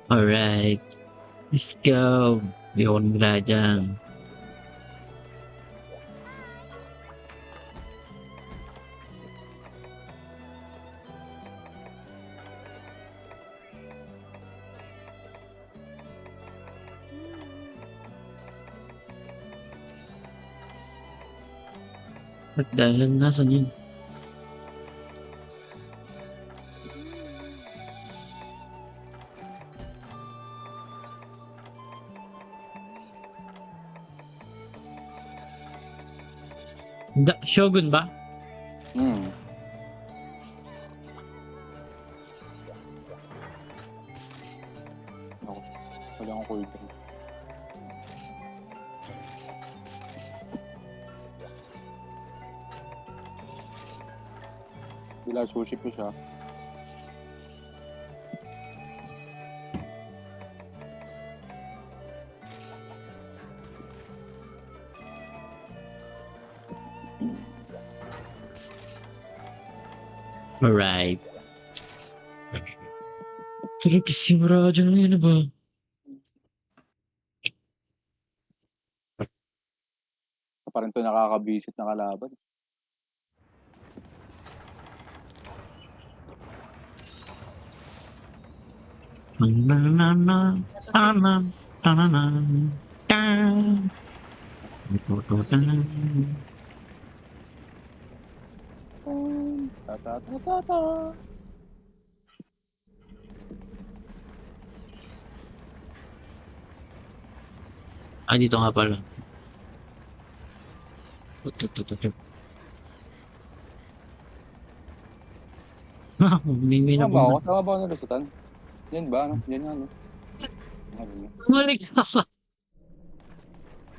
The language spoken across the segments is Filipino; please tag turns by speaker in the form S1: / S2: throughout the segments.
S1: Alright, let's go. Hindi ako nagla dyan. At dahil nasan yun? Shogun ba?
S2: Ako, wala akong cold drink. Bila sushi ko siya.
S1: Alright. Tulog si Muraja na yun ba?
S2: Parang ito nakakabisit na kalaban.
S1: Na-na-na-na.
S3: Nasa
S1: Ta-na.
S3: 6.
S1: Ta-na-na. Ta.
S3: Nasa 6.
S2: Ta-ta-ta-ta-ta.
S1: Ah, dito nga pala. May
S2: Tama ba ako?
S1: nabunan.
S2: Tama ba ako nalusutan? Yan ba? Ano? Yan nga, ano?
S1: Malik ka sa...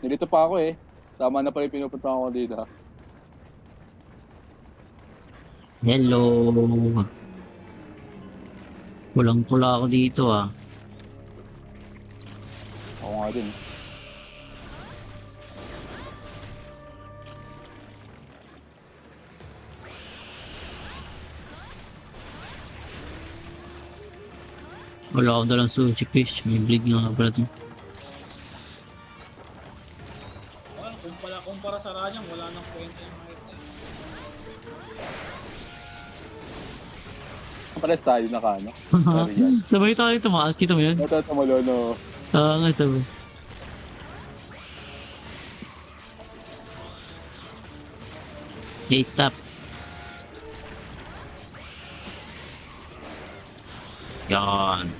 S2: Nilito pa ako eh. Tama na pala yung pinupunta ko dito.
S1: Hello. Kulang-kula ako dito ah.
S2: Ako nga din.
S1: Wala ako dalang sushi fish. May bleed nga pala ito.
S3: Kumpara sa Rajang, wala nang kwenta yung height na yun.
S2: Pares tayo nakano. Sorry yan.
S1: Sabay tayo tumaas. Kita mo yun?
S2: Ito malolo.
S1: Nga sabay. Okay, stop. Yan.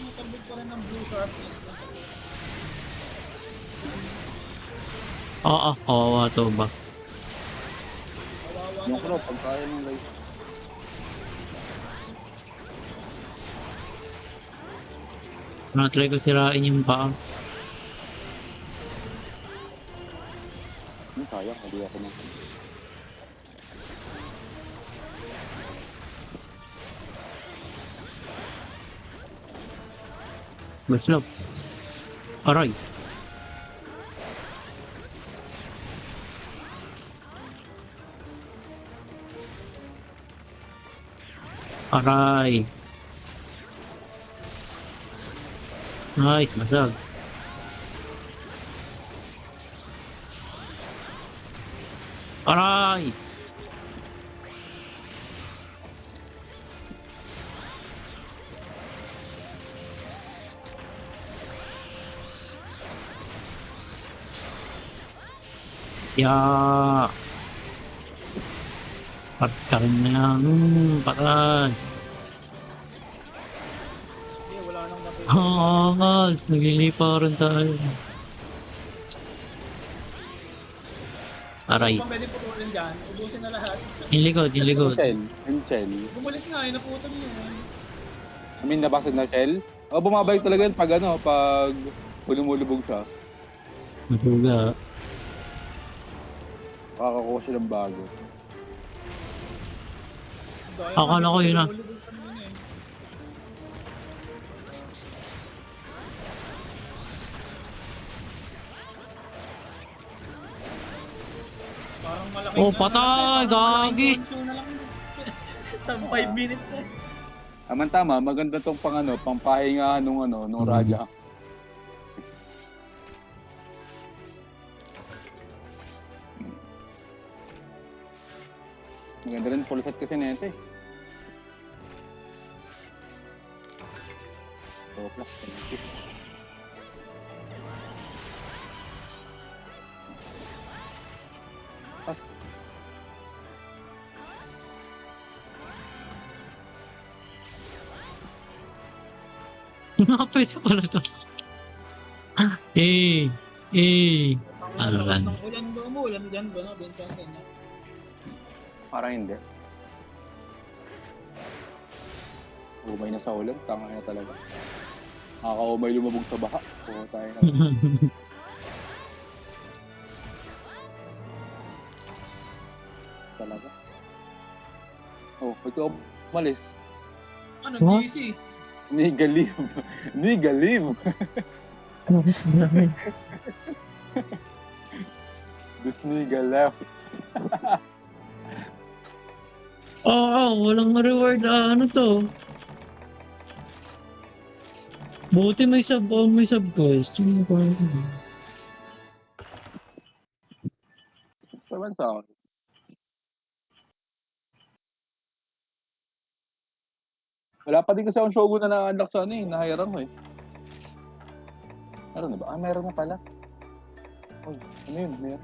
S3: Matarbig pa rin ng blue sharpness.
S1: Oo, kawawa to ba?
S3: Kawawa
S2: Yung
S3: na
S2: ko na, pagkaya ng life.
S1: Try ko sirain yung paa.
S2: Kaya, hindi ako na.
S1: Maslop. Aray. Aray. Nice, masag. Aray. Ya. Pagkarin na yan. Patay.
S3: Hindi, wala nang matulog.
S1: Angas. Nagliliparan tayo. Aray.
S3: Kung pwede putulin dyan, ubusin na lahat.
S1: Yung likod, yung likod.
S2: Yung shell.
S3: Bumalik nga eh, naputol yun.
S2: I mean, nabasag na shell. O, bumabalik talaga yun pag ano, pag lumulubog siya.
S1: Masuga.
S2: Makakakuha siya ng bago.
S1: Akala ko yun, ah.
S3: Volleyball pa naman eh. Parang malaki.
S1: Oh, patay, gagi.
S3: Sa 5 minutes eh.
S2: Tama, maganda tong pampahinga nung Raja. Maganda rin full set kasi nito eh. So, plus, pas.
S1: Pwede pala to. Ano
S3: Lakas
S1: lang.
S3: ng ulan ba? Umuulan dyan ba? No? Benson, ganyan.
S2: Parang hindi. Umay na sa ulan, tanga na talaga. Nakakaumay lumabog sa baha. Oo, tayo na. Talaga. Oh, ito umalis.
S3: Ano,
S1: What?
S3: GC?
S2: Nigalim. Nigalim. Disnigalim.
S1: Oo, walang reward. Ano to? Buti may sub quest. Ano ba yun?
S2: Saban sa akin. Wala pa din kasi akong Shogun na na-unlock sa nahiram ko eh. Meron na ba? Meron na pala. Uy, ano yun? Meron.